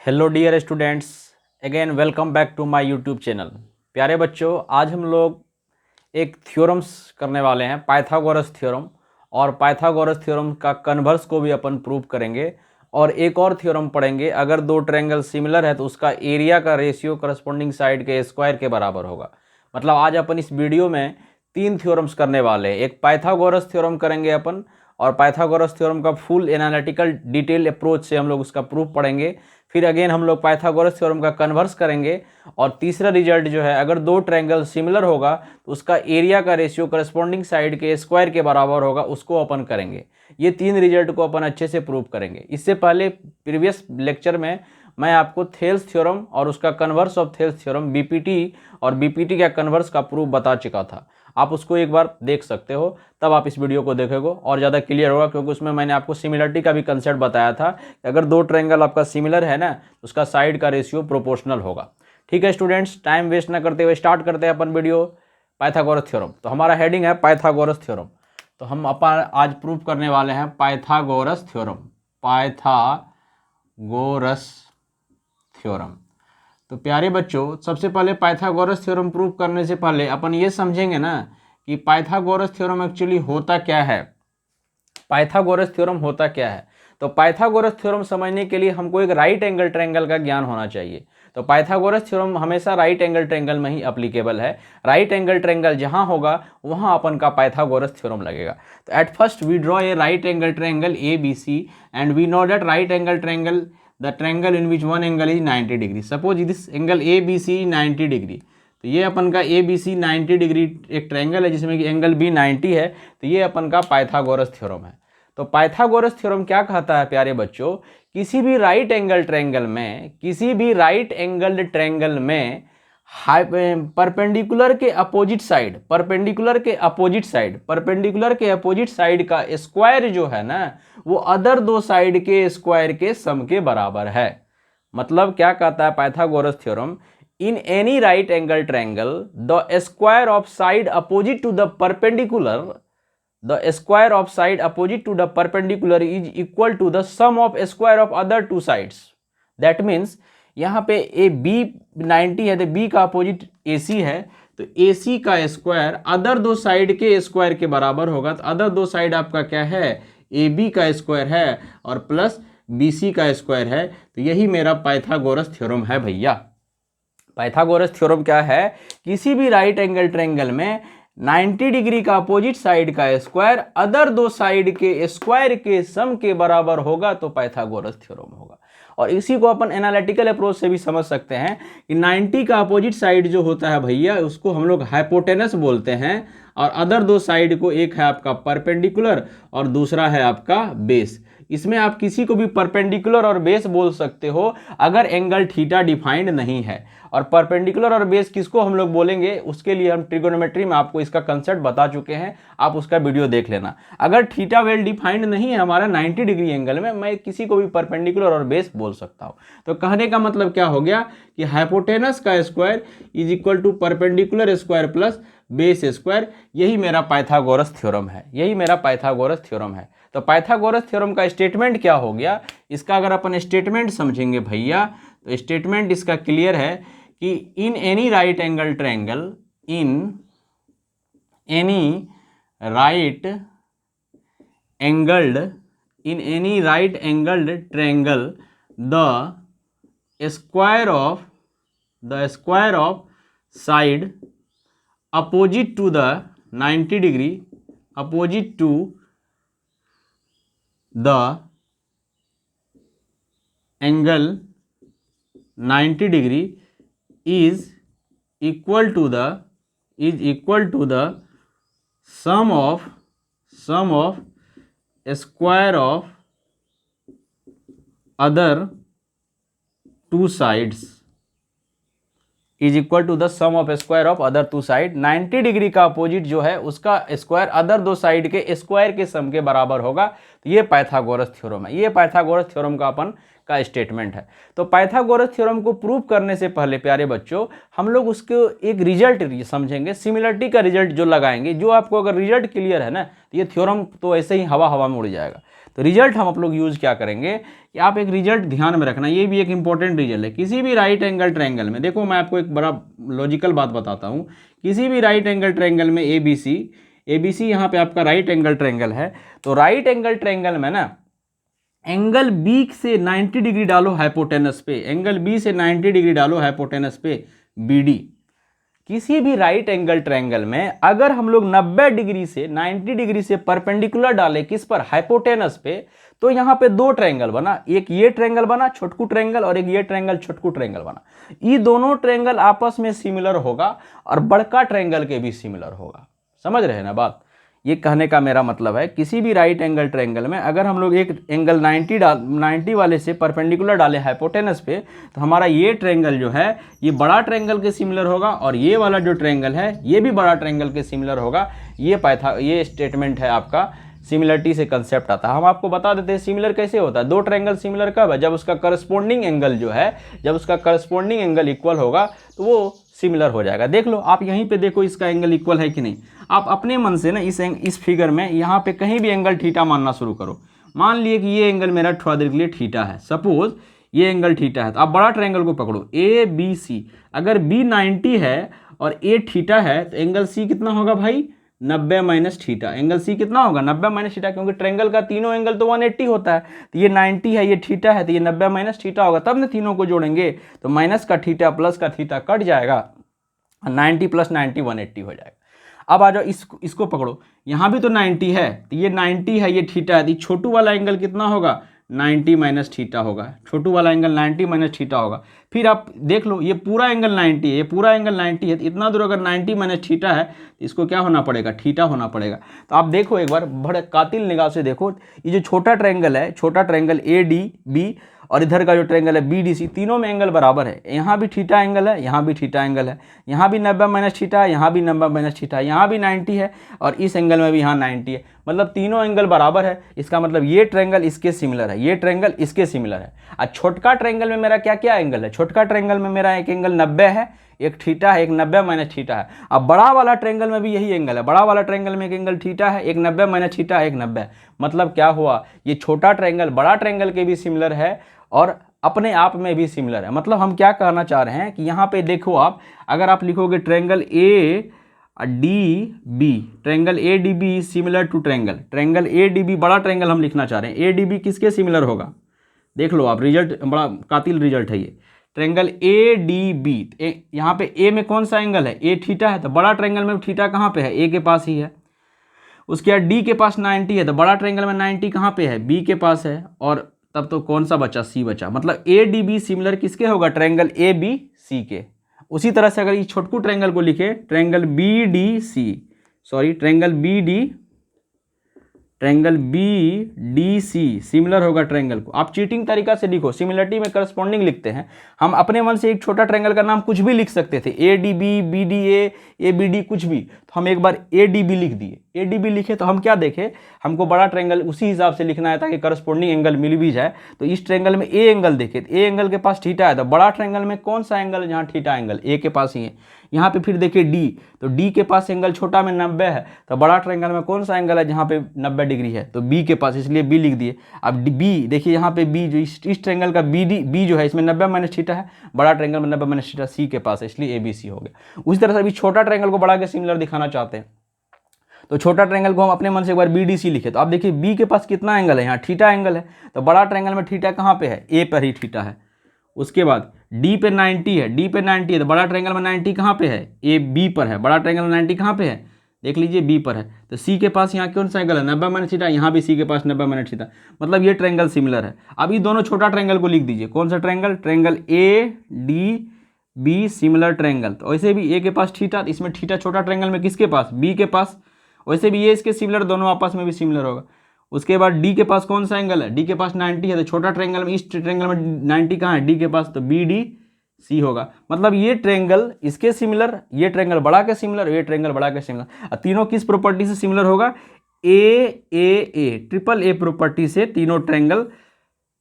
Hello dear students, again welcome back to my YouTube channel. प्यारे बच्चों, आज हम लोग एक थ्योरम्स करने वाले हैं, पाइथागोरस थ्योरम। और पाइथागोरस थ्योरम का कन्वर्स को भी अपन प्रूव करेंगे। और एक और थ्योरम पढ़ेंगे, अगर दो ट्रायंगल सिमिलर है तो उसका एरिया का रेशियो करस्पॉन्डिंग साइड के स्क्वायर के बराबर होगा। मतलब आज अपन इस वीडियो में तीन थ्योरम्स करने वाले हैं। एक पाइथागोरस थ्योरम करेंगे अपन, और पाइथागोरस थ्योरम का फुल एनालिटिकल डिटेल अप्रोच से हम लोग उसका प्रूफ पढ़ेंगे। फिर अगेन हम लोग पाइथागोरस थ्योरम का कन्वर्स करेंगे। और तीसरा रिजल्ट जो है, अगर दो ट्रायंगल सिमिलर होगा तो उसका एरिया का रेशियो करस्पॉन्डिंग साइड के स्क्वायर के बराबर होगा, उसको अपन करेंगे। ये तीन रिजल्ट को अपन अच्छे से प्रूव करेंगे। इससे पहले प्रीवियस लेक्चर में मैं आपको थेल्स थ्योरम और उसका converse of Thales theorem BPT और बीपीटी का कन्वर्स का प्रूफ बता चुका था। आप उसको एक बार देख सकते हो, तब आप इस वीडियो को देखोगे और ज़्यादा क्लियर होगा, क्योंकि उसमें मैंने आपको सिमिलरिटी का भी कंसेप्ट बताया था कि अगर दो ट्रायंगल आपका सिमिलर है ना, तो उसका साइड का रेशियो प्रोपोर्शनल होगा। ठीक है स्टूडेंट्स, टाइम वेस्ट ना करते हुए स्टार्ट करते हैं अपन वीडियो। पाइथागोरस थ्योरम, तो हमारा हेडिंग है पाइथागोरस थ्योरम। तो हम अपन आज प्रूव करने वाले हैं पाइथागोरस थ्योरम। Pythagoras theorem. तो प्यारे बच्चों, सबसे पहले पाइथागोरस थ्योरम प्रूव करने से पहले अपन ये समझेंगे ना कि पाइथागोरस थ्योरम एक्चुअली होता क्या है। पाइथागोरस थ्योरम होता क्या है? तो पाइथागोरस थ्योरम समझने के लिए हमको एक राइट एंगल ट्रायंगल का ज्ञान होना चाहिए। तो पाइथागोरस थ्योरम हमेशा राइट एंगल ट्रायंगल में ही एप्लीकेबल है। राइट एंगल ट्रायंगल जहां होगा वहां अपन का पाइथागोरस थ्योरम लगेगा। तो at first we draw a right angle triangle A B C, and we know that right angle triangle the triangle in which one angle is 90 degree. Suppose this angle A B C 90 degree. तो ये अपन का A B C 90 degree एक triangle है जिसमें कि angle B 90 है। तो ये अपन का पाइथागोरस थ्योरम है। तो पाइथागोरस थ्योरम क्या कहता है प्यारे बच्चों, किसी भी राइट एंगल ट्रायंगल में, किसी भी राइट एंगल ट्रायंगल में परपेंडिकुलर के अपोजिट साइड, परपेंडिकुलर के अपोजिट साइड, परपेंडिकुलर के अपोजिट साइड का स्क्वायर जो है ना, वो अदर दो साइड के स्क्वायर के सम के बराबर है। मतलब क्या कहता है Pythagoras theorem, in any right angle triangle the square of side opposite to the perpendicular, the square of side opposite to the perpendicular is equal to the sum of square of other two sides. That means यहाँ पे A B 90 है तो B का opposite ए सी है, तो A C का square other दो side के स्क्वायर के बराबर होगा। तो अदर दो साइड आपका क्या है, ए बी का स्क्वायर है और प्लस बी सी का स्क्वायर है। तो यही मेरा पाइथागोरस थ्योरम है भैया। पाइथागोरस थ्योरम क्या है, किसी भी राइट एंगल ट्रायंगल में 90 डिग्री का अपोजिट साइड का स्क्वायर अदर दो साइड के स्क्वायर के सम के बराबर होगा तो पाइथागोरस थ्योरम होगा। और इसी को अपन एनालिटिकल अप्रोच से भी समझ सकते हैं कि 90 का अपोजिट साइड जो होता है भैया, उसको हम लोग हाइपोटेनस बोलते हैं। और अदर दो साइड को, एक है आपका परपेंडिकुलर और दूसरा है आपका बेस। इसमें आप किसी को भी परपेंडिकुलर और बेस बोल सकते हो अगर एंगल थीटा डिफाइंड नहीं है। और परपेंडिकुलर और बेस किसको हम लोग बोलेंगे, उसके लिए हम ट्रिगोनोमेट्री में आपको इसका कंसेप्ट बता चुके हैं, आप उसका वीडियो देख लेना। अगर थीटा वेल डिफाइंड नहीं है हमारा 90 डिग्री एंगल में, मैं किसी को भी परपेंडिकुलर और बेस बोल सकता हूँ। तो कहने का मतलब क्या हो गया कि हाइपोटेनस का square is equal to perpendicular square plus base square. यही मेरा पाइथागोरस थ्योरम है, यही मेरा पाइथागोरस थ्योरम है। तो पाइथागोरस थ्योरम का स्टेटमेंट क्या हो गया, इसका अगर अपन स्टेटमेंट समझेंगे भैया, तो स्टेटमेंट इसका क्लियर है कि in any right angle triangle, in any right angled, in any right angled triangle the square of side opposite to the 90 degree, opposite to the angle 90 degree is equal to the sum of square of other two sides, is equal to the sum of square of other two side. 90 degree का opposite जो है उसका square other दो side के square के sum के बराबर होगा। तो ये पाइथागोरस थ्योरम है, ये पाइथागोरस थ्योरम का अपन का स्टेटमेंट है। तो पाइथागोरस थ्योरम को प्रूव करने से पहले प्यारे बच्चों हम लोग उसको एक रिजल्ट समझेंगे, सिमिलरिटी का रिजल्ट जो लगाएंगे, जो आपको अगर रिजल्ट क्लियर है ना तो ये थ्योरम तो ऐसे ही हवा हवा में उड़ जाएगा। तो रिजल्ट हम आप लोग यूज क्या करेंगे कि आप एक रिजल्ट ध्यान में रखना, ये भी एक इंपॉर्टेंट रिजल्ट है। किसी भी राइट एंगल ट्रायंगल में, देखो मैं आपको एक बड़ा लॉजिकल बात बताता हूँ, किसी भी राइट एंगल ट्रायंगल में ABC यहाँ पे आपका राइट एंगल ट्रायंगल है, तो राइट एंगल ट्रायंगल में ना एंगल बी से 90 डिग्री डालो हाइपोटेनस पे, एंगल बी से 90 डिग्री डालो हाइपोटेनस पे BD। किसी भी राइट एंगल ट्रायंगल में अगर हम लोग 90 डिग्री से 90 डिग्री से परपेंडिकुलर डालें किस पर, हाइपोटेनस पे, तो यहाँ पे दो ट्रायंगल बना, एक ये ट्रायंगल बना छोटकू ट्रायंगल और एक ये ट्रायंगल छोटकू ट्रायंगल बना। ये दोनों ट्रायंगल आपस में सिमिलर होगा और बड़का ट्रायंगल के भी सिमिलर होगा। समझ रहे हैं ना बात? ये कहने का मेरा मतलब है किसी भी राइट एंगल ट्रायंगल में अगर हम लोग एक एंगल 90 वाले से परपेंडिकुलर डालें हाइपोटेनस पे, तो हमारा ये ट्रायंगल जो है ये बड़ा ट्रायंगल के सिमिलर होगा और ये वाला जो ट्रायंगल है ये भी बड़ा ट्रायंगल के सिमिलर होगा। ये स्टेटमेंट है आपका, सिमिलरिटी से कंसेप्ट आता है। हम आपको बता देते हैं सिमिलर कैसे होता है। दो ट्रायंगल सिमिलर कब है, जब उसका करस्पॉन्डिंग एंगल जो है, जब उसका करस्पॉन्डिंग एंगल इक्वल होगा तो वो सिमिलर हो जाएगा। देख लो आप यहीं पे देखो इसका एंगल इक्वल है कि नहीं। आप अपने मन से ना इस फिगर में यहाँ पे कहीं भी एंगल थीटा मानना शुरू करो। मान लिए कि ये एंगल मेरा थोड़ा देर के लिए थीटा है, सपोज ये एंगल थीटा है, तो आप बड़ा ट्रायंगल को पकड़ो ABC। अगर B 90 है और A थीटा है तो एंगल C कितना होगा भाई, 90 माइनस थीटा। एंगल C कितना होगा, 90 माइनस थीटा, क्योंकि ट्रायंगल का तीनों एंगल तो 180 होता है। तो ये 90 है, ये थीटा है, तो ये 90 माइनस थीटा होगा, तब ना तीनों को जोड़ेंगे तो माइनस का थीटा प्लस का थीटा कट जाएगा, 90 प्लस 90 180 हो जाएगा। अब आ जाओ इसको पकड़ो, यहाँ भी तो 90 है, तो ये 90 है, ये थीटा है, तो छोटू वाला एंगल कितना होगा, 90 माइनस थीटा होगा। छोटू वाला एंगल 90 माइनस थीटा होगा। फिर आप देख लो ये पूरा एंगल 90 है, ये पूरा एंगल 90 है, तो इतना दूर अगर 90 माइनस थीटा है तो इसको क्या होना पड़ेगा, थीटा होना पड़ेगा। तो आप देखो एक बार बड़े कातिल निगाह से देखो, ये जो छोटा ट्रायंगल है, छोटा ट्रायंगल ADB और इधर का जो ट्रायंगल है BDC, तीनों में एंगल बराबर है। यहाँ भी थीटा एंगल है, यहाँ भी थीटा एंगल है, यहाँ भी 90 माइनस थीटा है, यहाँ भी 90 माइनस थीटा है, यहाँ भी 90 है और इस एंगल में भी यहाँ 90 है, मतलब तीनों एंगल बराबर है। इसका मतलब ये ट्रायंगल इसके सिमिलर है, ये ट्रायंगल इसके सिमिलर है। और छोटका ट्रायंगल में मेरा क्या क्या एंगल है, छोटका ट्रायंगल में मेरा एक एंगल 90 है, एक थीटा है, एक 90 माइनस थीटा है। अब बड़ा वाला ट्रायंगल में भी यही एंगल है, बड़ा वाला ट्रायंगल में एक एंगल थीटा है, एक 90 माइनस थीटा है, एक 90। मतलब क्या हुआ, ये छोटा ट्रायंगल बड़ा ट्रायंगल के भी सिमिलर है और अपने आप में भी सिमिलर है। मतलब हम क्या कहना चाह रहे हैं कि यहाँ पे देखो आप, अगर आप लिखोगे triangle ADB, triangle ADB similar to triangle ADB, बड़ा ट्रायंगल हम लिखना चाह रहे हैं, ADB किसके सिमिलर होगा, देख लो आप, रिजल्ट बड़ा कातिल रिजल्ट है ये। ट्रायंगल ADB, यहाँ पे A में कौन सा एंगल है, A थीटा है, तो बड़ा ट्रायंगल में थीटा कहाँ पे है, A के पास ही है। उसके बाद D के पास 90 है, तो बड़ा ट्रायंगल में 90 कहाँ पे है, B के पास है, और तब तो कौन सा बचा, C बचा। मतलब ADB सिमिलर किसके होगा, ट्रायंगल ABC के। उसी तरह से अगर ये छोटकू ट्रायंगल को लिखे, ट्रायंगल BDC सिमिलर होगा ट्रायंगल को। आप चीटिंग तरीका से लिखो, सिमिलरिटी में करस्पॉन्डिंग लिखते हैं हम, अपने मन से एक छोटा ट्रायंगल का नाम कुछ भी लिख सकते थे, ADB, BDA, ABD कुछ भी, तो हम एक बार ADB लिख दिए। ADB लिखे तो हम क्या देखे, हमको बड़ा ट्रायंगल उसी हिसाब से लिखना है ताकि करस्पॉन्डिंग एंगल मिल भी जाए। तो इस ट्रायंगल में A एंगल देखे, तो A एंगल के पास थीटा है, तो बड़ा ट्रायंगल में कौन सा एंगल है जहाँ थीटा एंगल, A के पास ही है। यहाँ पे फिर देखिए D, तो D के पास एंगल छोटा में 90 है, तो बड़ा ट्रायंगल में कौन सा एंगल है जहाँ पे 90 डिग्री है, तो B के पास, इसलिए B लिख दिए। अब B देखिए यहाँ पे B जो इस ट्रायंगल का B जो है इसमें 90 माइनस थीटा है, बड़ा ट्रायंगल में 90 माइनस थीटा C के पास है, इसलिए ABC हो गया। उसी तरह से अभी छोटा ट्रायंगल को बड़ा के सिमिलर दिखाना चाहते हैं, तो छोटा ट्रायंगल को हम अपने मन से एक बार BDC लिखे, तो आप देखिए B के पास कितना एंगल है, यहाँ थीटा एंगल है, तो बड़ा ट्रायंगल में थीटा कहाँ पे है, A पर ही थीटा है। उसके बाद D पे 90 है, D पे 90 है, तो बड़ा ट्रायंगल में 90 कहाँ पे है, B पर है, बड़ा ट्रायंगल में 90 कहाँ पे है, देख लीजिए B पर है। तो C के पास यहाँ कौन सा एंगल है, 90 माइनस थीटा, यहाँ भी C के पास 90 माइनस थीटा, मतलब ये ट्रायंगल सिमिलर है। अब ये दोनों छोटा ट्रायंगल को लिख दीजिए, कौन सा triangle, triangle ADB similar triangle. तो वैसे भी A के पास थीटा, इसमें थीटा छोटा ट्रायंगल में किसके पास, B के पास, वैसे भी ये इसके सिमिलर, दोनों आपस में भी सिमिलर होगा। उसके बाद D के पास कौन सा एंगल है, D के पास 90 है, तो छोटा ट्रायंगल में, इस ट्रायंगल में 90 कहाँ है, D के पास, तो BDC होगा। मतलब ये ट्रायंगल इसके सिमिलर, ये ट्रायंगल बड़ा के सिमिलर, ये ट्रायंगल बड़ा के सिमिलर। तीनों किस प्रॉपर्टी से सिमिलर होगा, ए ट्रिपल ए प्रॉपर्टी से तीनों ट्रायंगल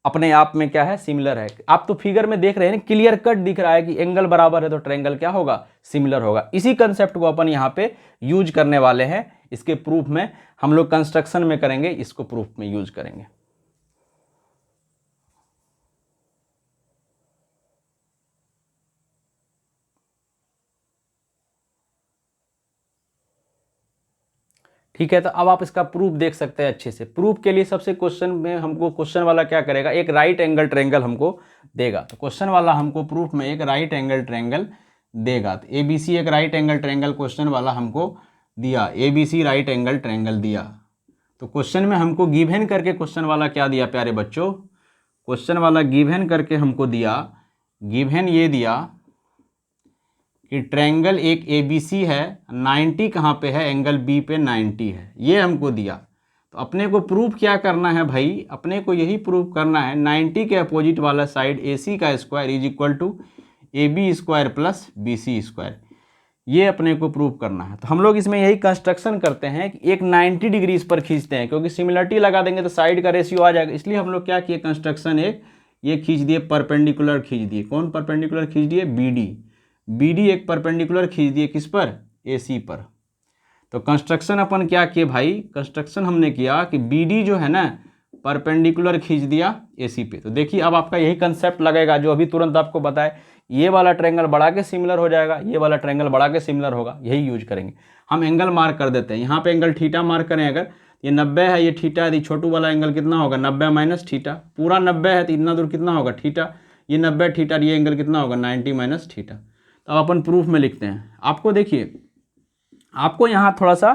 अपने आप में क्या है, सिमिलर है। आप तो फिगर में देख रहे हैं, क्लियर कट दिख रहा है कि एंगल बराबर है तो ट्रायंगल क्या होगा, सिमिलर होगा। इसी कंसेप्ट को अपन यहाँ पे यूज करने वाले हैं। इसके प्रूफ में हम लोग कंस्ट्रक्शन में करेंगे, इसको प्रूफ में यूज करेंगे। ठीक है, तो अब आप इसका प्रूफ देख सकते हैं अच्छे से। प्रूफ के लिए सबसे क्वेश्चन में हमको, क्वेश्चन वाला क्या करेगा, एक राइट एंगल ट्रायंगल हमको देगा। तो क्वेश्चन वाला हमको प्रूफ में एक राइट एंगल ट्रायंगल देगा। तो एबीसी एक राइट एंगल ट्रायंगल क्वेश्चन वाला हमको दिया, एबीसी राइट एंगल ट्रायंगल दिया। तो क्वेश्चन में हमको गिवन करके क्वेश्चन वाला क्या दिया प्यारे बच्चों, क्वेश्चन वाला गिवन करके हमको दिया, गिवन ये दिया कि ट्रायंगल एक ABC है, 90 कहाँ पे है, एंगल B पे 90 है, ये हमको दिया। तो अपने को प्रूफ क्या करना है भाई, अपने को यही प्रूफ करना है 90 के अपोजिट वाला साइड AC का square is equal to AB square plus BC square, ये अपने को प्रूफ करना है। तो हम लोग इसमें यही कंस्ट्रक्शन करते हैं कि एक 90 डिग्री इस पर खींचते हैं, क्योंकि सिमिलरिटी लगा देंगे तो साइड का रेशियो आ जाएगा। इसलिए हम लोग क्या किए, कंस्ट्रक्शन एक ये खींच दिए, परपेंडिकुलर खींच दिए। कौन परपेंडिकुलर खींच दिए, BD एक परपेंडिकुलर खींच दिए, किस पर, AC पर। तो कंस्ट्रक्शन अपन क्या किए भाई, कंस्ट्रक्शन हमने किया कि BD जो है ना परपेंडिकुलर खींच दिया AC पे। तो देखिए अब आपका यही कंसेप्ट लगेगा जो अभी तुरंत आपको बताए, ये वाला ट्रायंगल बढ़ा के सिमिलर हो जाएगा, ये वाला ट्रायंगल बढ़ा के सिमिलर होगा, यही यूज करेंगे। हम एंगल मार्क कर देते हैं, यहाँ पे एंगल थीटा मार्क करें, अगर ये 90 है, ये थीटा है, छोटू वाला एंगल कितना होगा, 90 माइनस थीटा। पूरा 90 है तो इतना दूर कितना होगा, थीटा। ये 90 थीटा, ये एंगल कितना होगा, 90 माइनस थीटा। तो अब अपन प्रूफ में लिखते हैं। आपको देखिए, आपको यहाँ थोड़ा सा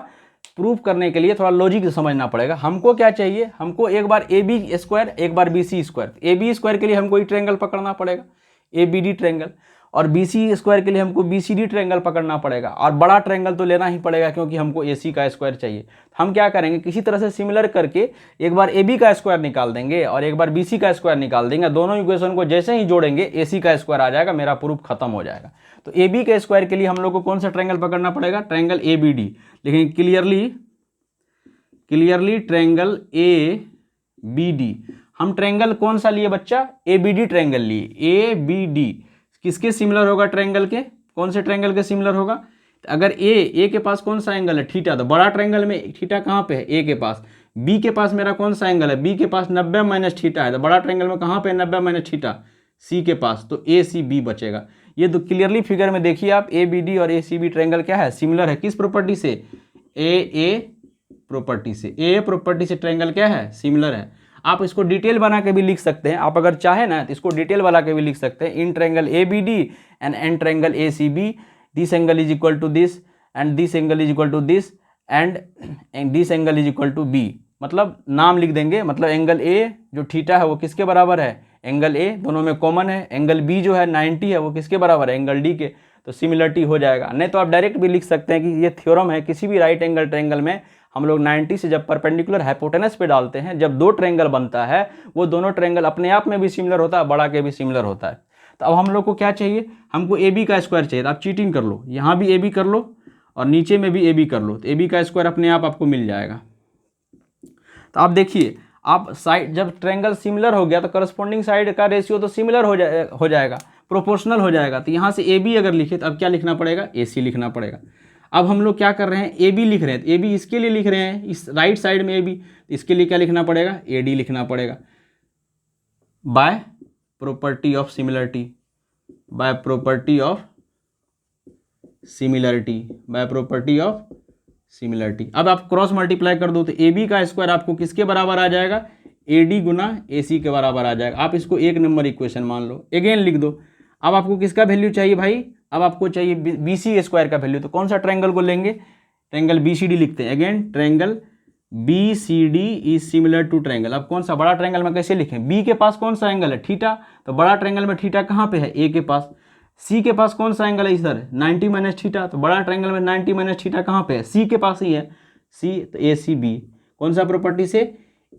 प्रूफ करने के लिए थोड़ा लॉजिक समझना पड़ेगा। हमको क्या चाहिए, हमको एक बार AB स्क्वायर एक बार BC स्क्वायर। AB स्क्वायर के लिए हमको ये ट्रायंगल पकड़ना पड़ेगा, ABD ट्रायंगल, और BC स्क्वायर के लिए हमको BCD ट्रायंगल पकड़ना पड़ेगा। और बड़ा ट्रायंगल तो लेना ही पड़ेगा क्योंकि हमको AC का स्क्वायर चाहिए। हम क्या करेंगे, किसी तरह से सिमिलर करके एक बार AB का स्क्वायर निकाल देंगे और एक बार BC का स्क्वायर निकाल देंगे। दोनों इक्वेशन को जैसे ही जोड़ेंगे AC का स्क्वायर आ जाएगा, मेरा प्रूफ खत्म हो जाएगा। तो AB के स्क्वायर के लिए हम लोग को कौन सा ट्रायंगल पकड़ना पड़ेगा, ट्रायंगल ABD। लेकिन क्लियरली ट्रायंगल ABD, हम ट्रायंगल कौन सा लिए बच्चा, ABD ट्रायंगल लिए। ABD किसके सिमिलर होगा, ट्रायंगल के, कौन से ट्रायंगल के सिमिलर होगा। तो अगर A के पास कौन सा एंगल है, थीटा, तो बड़ा ट्रायंगल में थीटा कहाँ पे है, A के पास। B के पास मेरा कौन सा एंगल है, B के पास 90 माइनस थीटा है, तो बड़ा ट्रायंगल में कहाँ पे 90 माइनस थीटा, C के पास। तो ACB बचेगा। ये तो क्लियरली फिगर में देखिए आप, ABD और ACB ट्रायंगल क्या है, सिमिलर है। किस प्रॉपर्टी से, AA प्रॉपर्टी से। AA प्रॉपर्टी से ट्रायंगल क्या है, सिमिलर है। आप इसको डिटेल बना के भी लिख सकते हैं, आप अगर चाहे ना तो इसको डिटेल बना के भी लिख सकते हैं। In triangle ABD and an triangle ACB, this angle is equal to this and this angle is equal to this and this angle is equal to B। मतलब नाम लिख देंगे, मतलब एंगल A जो थीटा है वो किसके बराबर है, एंगल A, दोनों में कॉमन है। एंगल B जो है 90 है, वो किसके बराबर है, एंगल D के। तो सिमिलरिटी हो जाएगा। नहीं तो आप डायरेक्ट भी लिख सकते हैं कि ये थ्योरम है, किसी भी राइट एंगल ट्रायंगल में हम लोग 90 से जब परपेंडिकुलर हाइपोटेनस पे डालते हैं, जब दो ट्रायंगल बनता है, वो दोनों ट्रायंगल अपने आप में भी सिमिलर होता है, बड़ा के भी सिमिलर होता है। तो अब हम लोग को क्या चाहिए, हमको AB का स्क्वायर चाहिए। तो आप चीटिंग कर लो, यहाँ भी AB कर लो और नीचे में भी AB कर लो, तो AB का स्क्वायर अपने आप आपको मिल जाएगा। तो आप देखिए, आप साइड जब ट्रायंगल सिमिलर हो गया तो करस्पॉन्डिंग साइड का रेशियो तो सिमिलर हो जाएगा, प्रोपोर्शनल हो जाएगा। तो यहाँ से AB अगर लिखे तो अब क्या लिखना पड़ेगा, AC लिखना पड़ेगा। अब हम लोग क्या कर रहे हैं, AB लिख रहे हैं, तो AB इसके लिए लिख रहे हैं, इस राइट साइड में AB, इसके लिए क्या लिखना पड़ेगा, AD लिखना पड़ेगा। By property of similarity, by property of similarity, by property of similarity. अब आप क्रॉस मल्टीप्लाई कर दो तो AB का स्क्वायर आपको किसके बराबर आ जाएगा, AD गुना AC के बराबर आ जाएगा। आप इसको एक नंबर इक्वेशन मान लो, अगेन लिख दो। अब आपको किसका वैल्यू चाहिए भाई, अब आपको चाहिए BC स्क्वायर का वैल्यू। तो कौन सा ट्रायंगल को लेंगे, ट्रायंगल BCD लिखते हैं। Again triangle BCD is similar to triangle. अब कौन सा बड़ा ट्रायंगल में कैसे लिखें, B के पास कौन सा एंगल है, थीटा, तो बड़ा ट्रायंगल में थीटा कहाँ पे है, A के पास। C के पास कौन सा एंगल है इधर, 90 माइनस थीटा, तो बड़ा ट्रायंगल में 90 माइनस थीटा कहाँ पे है, C के पास ही है, C, तो ACB। कौन सा प्रॉपर्टी से,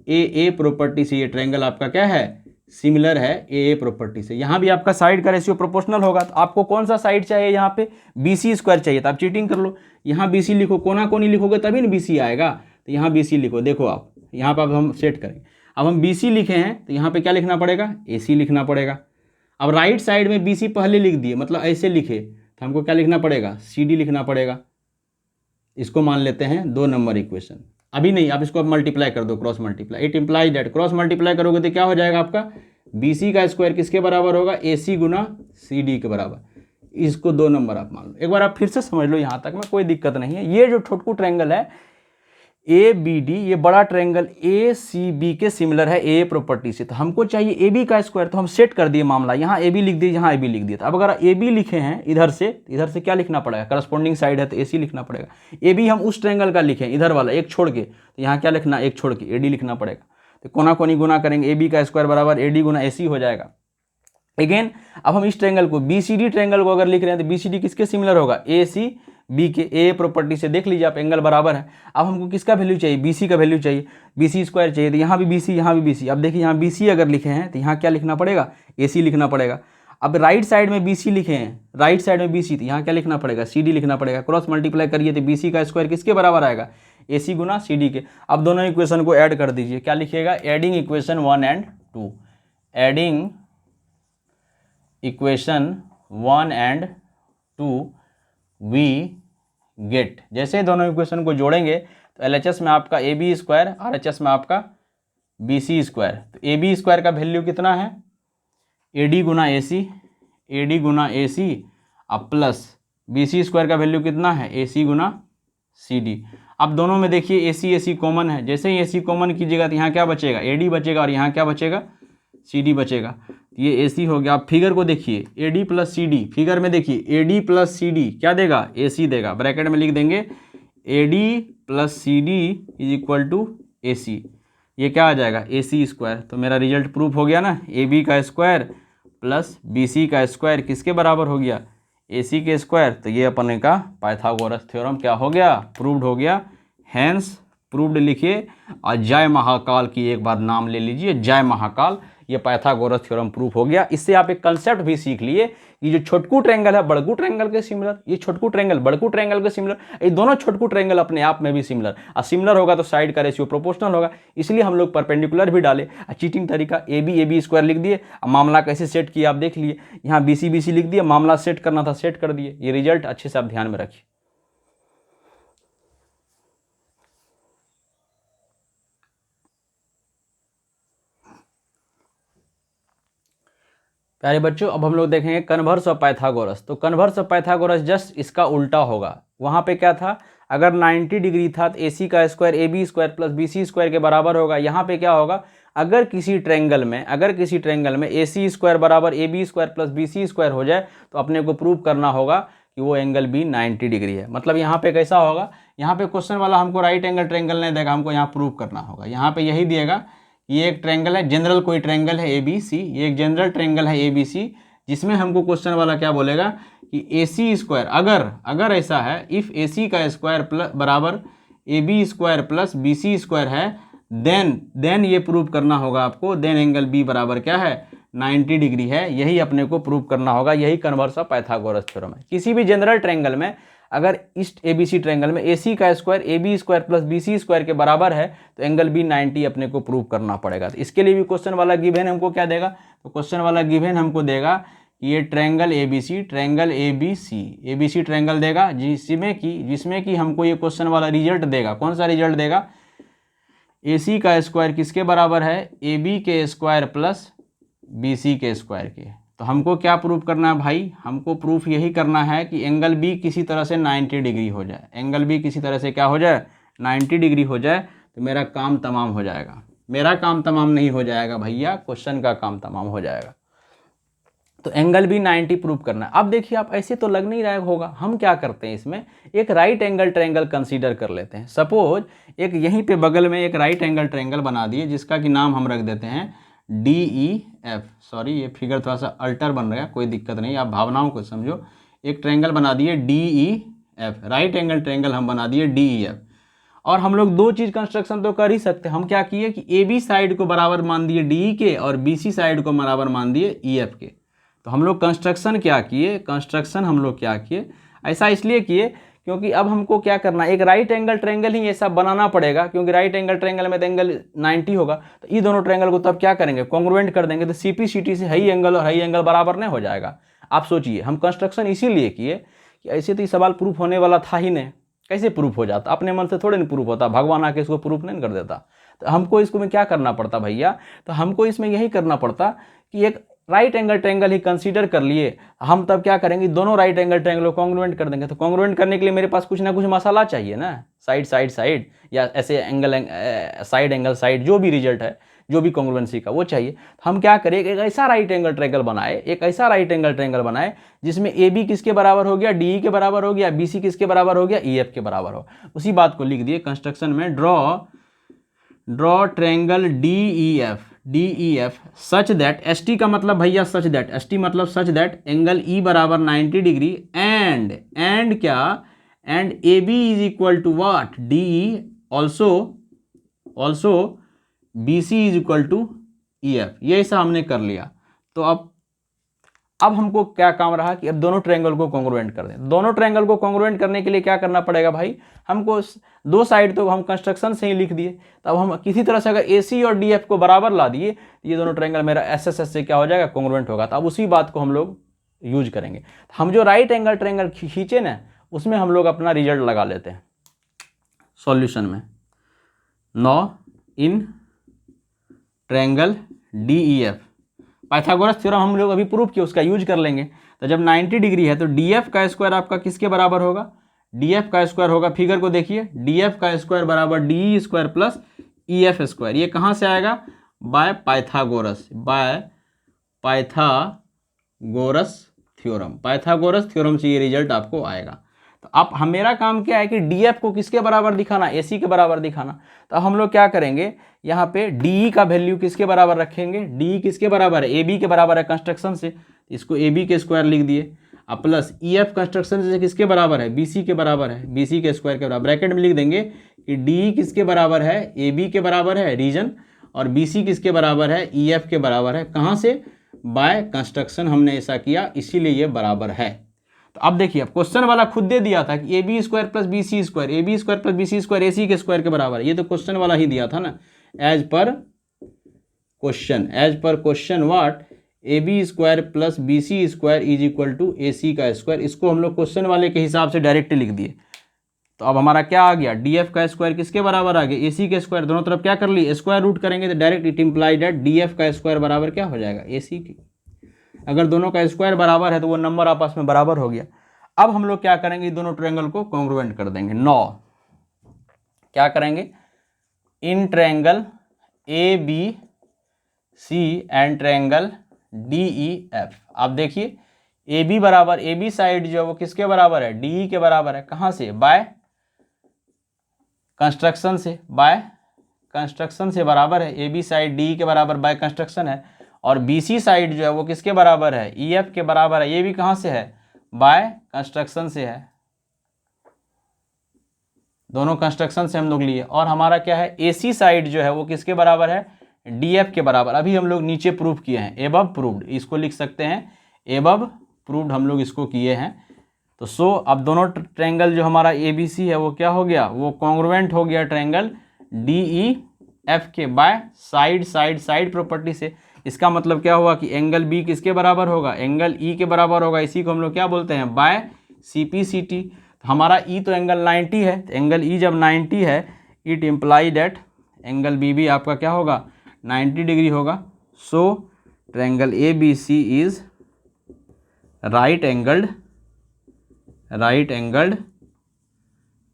AA प्रॉपर्टी से ये ट्रायंगल आपका क्या है, सिमिलर है AA प्रॉपर्टी से। यहाँ भी आपका साइड का रेशियो प्रोपोर्शनल होगा। तो आपको कौन सा साइड चाहिए, यहाँ पे BC स्क्वायर चाहिए, तो आप चीटिंग कर लो, यहाँ BC लिखो, कोना कोनी लिखोगे तभी ना BC आएगा। तो यहाँ बी सी लिखो। देखो आप यहाँ पर अब हम सेट करेंगे। अब हम बी सी लिखे हैं तो यहाँ पे क्या लिखना पड़ेगा, ए सी लिखना पड़ेगा। अब राइट साइड में बी सी पहले लिख दिए, मतलब ऐसे लिखे, तो हमको क्या लिखना पड़ेगा, सी डी लिखना पड़ेगा। इसको मान लेते हैं 2 नंबर इक्वेशन। अभी नहीं, आप इसको अब मल्टीप्लाई कर दो, cross multiply. It implies that, cross multiply करोगे तो क्या हो जाएगा आपका, बी सी का स्क्वायर किसके बराबर होगा, ए सी गुना सी डी के बराबर। इसको 2 नंबर आप मान लो। एक बार आप फिर से समझ लो, यहाँ तक में कोई दिक्कत नहीं है। ये जो छोटकू ट्रायंगल है ए बी डी, ये बड़ा ट्रायंगल ए सी बी के सिमिलर है ए प्रॉपर्टी से। तो हमको चाहिए ए बी का स्क्वायर, तो हम सेट कर दिए मामला, यहाँ ए बी लिख दिए, यहाँ ए बी लिख दिया। अब अगर ए बी लिखे हैं इधर से क्या लिखना पड़ेगा, करस्पॉन्डिंग साइड है तो ए सी लिखना पड़ेगा। ए बी हम उस ट्रायंगल का लिखें इधर वाला, एक छोड़ के, तो यहाँ क्या लिखना, एक छोड़ के ए डी लिखना पड़ेगा। तो कोना कोनी गुना करेंगे, ए बी का स्क्वायर बराबर ए डी गुना ए सी हो जाएगा। अगेन अब हम इस ट्रायंगल को, बी सी डी ट्रायंगल को अगर लिख रहे हैं तो बी सी डी किसके सिमिलर होगा, ए सी बी के। ए प्रॉपर्टी से देख लीजिए आप, एंगल बराबर है। अब हमको किसका वैल्यू चाहिए, बी सी का वैल्यू चाहिए, बी सी स्क्वायर चाहिए। तो यहाँ भी बी सी, यहाँ भी बी सी। अब देखिए यहाँ बी सी अगर लिखे हैं तो यहाँ क्या लिखना पड़ेगा, ए सी लिखना पड़ेगा। अब राइट साइड में बी सी लिखे हैं, राइट साइड में बी सी, तो यहाँ क्या लिखना पड़ेगा, सी डी लिखना पड़ेगा। क्रॉस मल्टीप्लाई करिए तो बी सी का स्क्वायर किसके बराबर आएगा, ए सी गुना सी डी के। अब दोनों इक्वेशन को ऐड कर दीजिए, क्या लिखिएगा, adding equation 1 and 2, adding equation 1 and 2 we get. जैसे दोनों इक्वेशन को जोड़ेंगे तो एलएचएस में आपका ए बी स्क्वायर, आरएचएस में आपका बी सी स्क्वायर। तो ए बी स्क्वायर का वैल्यू कितना है, A D Guna A C, A D गुना ए सी, अब प्लस बी सी स्क्वायर का वैल्यू कितना है, ए सी गुना सी डी। अब दोनों में देखिए ए सी कॉमन है, जैसे ही ए सी कॉमन कीजिएगा तो यहाँ क्या बचेगा, ए डी बचेगा, और यहाँ क्या बचेगा, सी डी बचेगा। ये ए सी हो गया। आप फिगर को देखिए, A D plus C D, figure में देखिए A D plus C D क्या देगा, ए सी देगा। ब्रैकेट में लिख देंगे A D plus C D is equal to A C. ये क्या आ जाएगा, ए सी स्क्वायर। तो मेरा रिजल्ट प्रूफ हो गया ना, ए बी का स्क्वायर प्लस बी सी का स्क्वायर किसके बराबर हो गया, ए सी के स्क्वायर। तो ये अपने का पाइथागोरस थ्योरम क्या हो गया, प्रूव्ड हो गया। हैंस प्रूव्ड लिखिए, और जय महाकाल की एक बार नाम ले लीजिए, जय महाकाल। ये पाइथागोरस थ्योरम प्रूफ हो गया। इससे आप एक कंसेप्ट भी सीख लिए, ये जो छोटकू ट्रायंगल है बड़कू ट्रायंगल के सिमिलर, ये छोटकू ट्रायंगल बड़कू ट्रायंगल के सिमिलर, ये दोनों छोटकू ट्रायंगल अपने आप में भी सिमिलर। और सिमिलर होगा तो साइड का रेशियो प्रोपोर्शनल होगा, इसलिए हम लोग परपेंडिकुलर भी डाले। चीटिंग तरीका, ए बी स्क्वायर लिख दिए, मामला कैसे सेट किया आप देख लिए। यहाँ बी सी लिख दिया, मामला सेट करना था सेट कर दिए। ये रिजल्ट अच्छे से आप ध्यान में रखिए। प्यारे बच्चों, अब हम लोग देखेंगे कन्वर्स ऑफ पाइथागोरस। तो कन्वर्स ऑफ पाइथागोरस जस्ट इसका उल्टा होगा। वहाँ पे क्या था, अगर 90 डिग्री था तो ए सी का square A B square plus B C square के बराबर होगा। यहाँ पे क्या होगा, अगर किसी ट्रायंगल में ए सी स्क्वायर बराबर A B square plus B C square हो जाए तो अपने को प्रूव करना होगा कि वो एंगल बी 90 डिग्री है। मतलब यहाँ पे कैसा होगा, यहाँ पे क्वेश्चन वाला हमको राइट एंगल ट्रायंगल नहीं देगा, हमको यहाँ प्रूव करना होगा। यहाँ पे यही दिएगा, ये एक ट्रायंगल है, जनरल कोई ट्रायंगल है ए बी सी, ये एक जनरल ट्रायंगल है ए बी सी, जिसमें हमको क्वेश्चन वाला क्या बोलेगा कि ए सी स्क्वायर अगर ऐसा है, इफ़ ए सी का स्क्वायर प्लस बराबर A B square plus B C square है, देन ये प्रूव करना होगा आपको, देन एंगल बी बराबर क्या है, 90 डिग्री है। यही अपने को प्रूव करना होगा, यही कन्वर्स ऑफ पाइथागोरस थ्योरम है। किसी भी जनरल ट्रायंगल में अगर इस ए बी सी ट्रायंगल में ए सी का square A B square plus B C square के बराबर है तो एंगल बी 90 अपने को प्रूव करना पड़ेगा। तो इसके लिए भी क्वेश्चन वाला गिवन हमको क्या देगा, तो क्वेश्चन वाला गिवन हमको देगा कि ये triangle A B C triangle देगा, जिसमें कि हमको ये क्वेश्चन वाला रिजल्ट देगा। कौन सा रिजल्ट देगा, ए सी का स्क्वायर किसके बराबर है, ए बी के स्क्वायर प्लस बी सी के स्क्वायर के। तो हमको क्या प्रूफ करना है भाई, हमको प्रूफ यही करना है कि एंगल बी किसी तरह से 90 डिग्री हो जाए। एंगल बी किसी तरह से क्या हो जाए, 90 डिग्री हो जाए, तो मेरा काम तमाम हो जाएगा। मेरा काम तमाम नहीं हो जाएगा भैया, क्वेश्चन का काम तमाम हो जाएगा। तो एंगल बी 90 प्रूफ करना है। अब देखिए आप ऐसे तो लग नहीं रहा होगा, हम क्या करते हैं इसमें, एक राइट एंगल ट्रायंगल कंसीडर कर लेते हैं। सपोज एक यहीं पे बगल में एक राइट एंगल ट्रायंगल बना दिए, जिसका कि नाम हम रख देते हैं DEF। सॉरी, ये फिगर थोड़ा सा अल्टर बन रहा है, कोई दिक्कत नहीं, आप भावनाओं को समझो। एक ट्रायंगल बना दिए DEF, राइट एंगल ट्रायंगल हम बना दिए DEF। और हम लोग दो चीज़ कंस्ट्रक्शन तो कर ही सकते हैं। हम क्या किए कि AB साइड को बराबर मान दिए DE के, और BC साइड को बराबर मान दिए EF के। तो हम लोग कंस्ट्रक्शन क्या किए, ऐसा इसलिए किए क्योंकि अब हमको क्या करना है, एक राइट एंगल ट्रायंगल ही ऐसा बनाना पड़ेगा, क्योंकि राइट एंगल ट्रायंगल में तो एंगल 90 होगा, तो ये दोनों ट्रायंगल को तब क्या करेंगे, कॉन्ग्रुएंट कर देंगे, तो CPCT से हाई एंगल और हाई एंगल बराबर नहीं हो जाएगा। आप सोचिए, हम कंस्ट्रक्शन इसीलिए किए कि ऐसे तो ये सवाल प्रूफ होने वाला था ही नहीं, कैसे प्रूफ हो जाता, अपने मन से थोड़े नहीं प्रूफ होता, भगवान आके इसको प्रूफ नहीं कर देता। तो हमको इसको में क्या करना पड़ता भैया, तो हमको इसमें यही करना पड़ता कि एक राइट एंगल ट्रायंगल ही कंसीडर कर लिए, हम तब क्या करेंगे, दोनों राइट एंगल ट्रायंगल को कॉन्ग्रुएंट कर देंगे। तो कॉन्ग्रुएंट करने के लिए मेरे पास कुछ ना कुछ मसाला चाहिए ना, साइड साइड साइड, या ऐसे एंगल साइड एंगल साइड, जो भी रिजल्ट है, जो भी कॉन्ग्रुएंसी का वो चाहिए। हम क्या करें, एक ऐसा राइट एंगल ट्रायंगल बनाए, एक ऐसा राइट एंगल ट्रायंगल बनाए जिसमें AB किसके बराबर हो गया, DE के बराबर हो गया, BC किसके बराबर हो गया, EF के बराबर हो। उसी बात को लिख दिए कंस्ट्रक्शन में, draw triangle DEF such that, ST का मतलब भैया सच दैट, ST मतलब सच दैट एंगल E बराबर 90 डिग्री एंड क्या, and AB is equal to what, DE also BC is equal to EF। ये ऐसा हमने कर लिया। तो अब हमको क्या काम रहा कि अब दोनों ट्रायंगल को कॉन्ग्रुएंट कर दें। दोनों ट्रायंगल को कॉन्ग्रुएंट करने के लिए क्या करना पड़ेगा भाई, हमको दो साइड तो हम कंस्ट्रक्शन से ही लिख दिए, तब हम किसी तरह से अगर AC और DF को बराबर ला दिए, ये दोनों ट्रायंगल मेरा SSS से क्या हो जाएगा, कॉन्ग्रुएंट होगा। तो अब उसी बात को हम लोग यूज करेंगे। हम जो राइट एंगल ट्रायंगल खींचे ना, उसमें हम लोग अपना रिजल्ट लगा लेते हैं सॉल्यूशन में। No in triangle DEF Pythagoras theorem हम लोग अभी प्रूव किए, उसका यूज कर लेंगे। तो जब 90 डिग्री है तो DF का स्क्वायर आपका किसके बराबर होगा, DF का स्क्वायर होगा, फिगर को देखिए, DF का स्क्वायर बराबर DE square plus EF square. ये कहाँ से आएगा, बाय पाइथागोरस थ्योरम से ये रिजल्ट आपको आएगा। तो अब मेरा काम क्या है कि DF को किसके बराबर दिखाना, AC के बराबर दिखाना। तो हम लोग क्या करेंगे, यहाँ पे DE का वैल्यू किसके बराबर रखेंगे, DE किसके बराबर है, AB के बराबर है कंस्ट्रक्शन से, इसको AB के स्क्वायर लिख दिए। अब प्लस EF कंस्ट्रक्शन से किसके बराबर है, BC के बराबर है, BC के स्क्वायर के बराबर। ब्रैकेट में लिख देंगे कि DE किसके बराबर है, AB के बराबर है रीजन, और BC किसके बराबर है, EF के बराबर है। कहाँ से, बाय कंस्ट्रक्शन हमने ऐसा किया, इसीलिए ये बराबर है। तो अब देखिए, अब क्वेश्चन वाला खुद दे दिया था कि AB square plus BC square, AB square plus BC square AC के स्क्वायर के बराबर है। ये तो क्वेश्चन वाला ही दिया था ना, as per question what, AB square plus BC square is equal to AC का स्क्वायर। इसको हम लोग क्वेश्चन वाले के हिसाब से डायरेक्ट लिख दिए। तो अब हमारा क्या आ गया, DF का स्क्वायर किसके बराबर आ गया, AC के स्क्वायर। दोनों तरफ क्या कर लिए, स्क्वायर रूट करेंगे तो direct it imply that DF का स्क्वायर बराबर क्या हो जाएगा, AC की। अगर दोनों का स्क्वायर बराबर है तो वो नंबर आपस में बराबर हो गया। अब हम लोग क्या करेंगे, दोनों ट्रायंगल को कॉन्ग्रुएंट कर देंगे। नो क्या करेंगे, in triangle ABC and triangle DEF। आप देखिए, AB बराबर, AB साइड जो है वो किसके बराबर है, DE के बराबर है। कहाँ से, बाय कंस्ट्रक्शन से बराबर है। AB साइड DE के बराबर बाय कंस्ट्रक्शन है, और BC साइड जो है वो किसके बराबर है, EF के बराबर है। ये भी कहाँ से है, बाय कंस्ट्रक्शन से है। दोनों कंस्ट्रक्शन से हम लोग लिए। और हमारा क्या है, AC साइड जो है वो किसके बराबर है, DF के बराबर। अभी हम लोग नीचे प्रूव किए हैं, एबव प्रूव्ड, इसको लिख सकते हैं, एबव प्रूव्ड हम लोग इसको किए हैं। तो सो अब दोनों ट्रायंगल जो हमारा ABC है वो क्या हो गया, वो कॉन्ग्रुएंट हो गया ट्रायंगल DEF के बाय साइड प्रॉपर्टी से। इसका मतलब क्या हुआ कि एंगल B किसके बराबर होगा, एंगल E के बराबर होगा। इसी को हम लोग क्या बोलते हैं, बाय CPCT। हमारा E तो एंगल 90 है, तो एंगल E जब 90 है, it imply that angle B भी आपका क्या होगा, 90 डिग्री होगा। So triangle ABC is right angled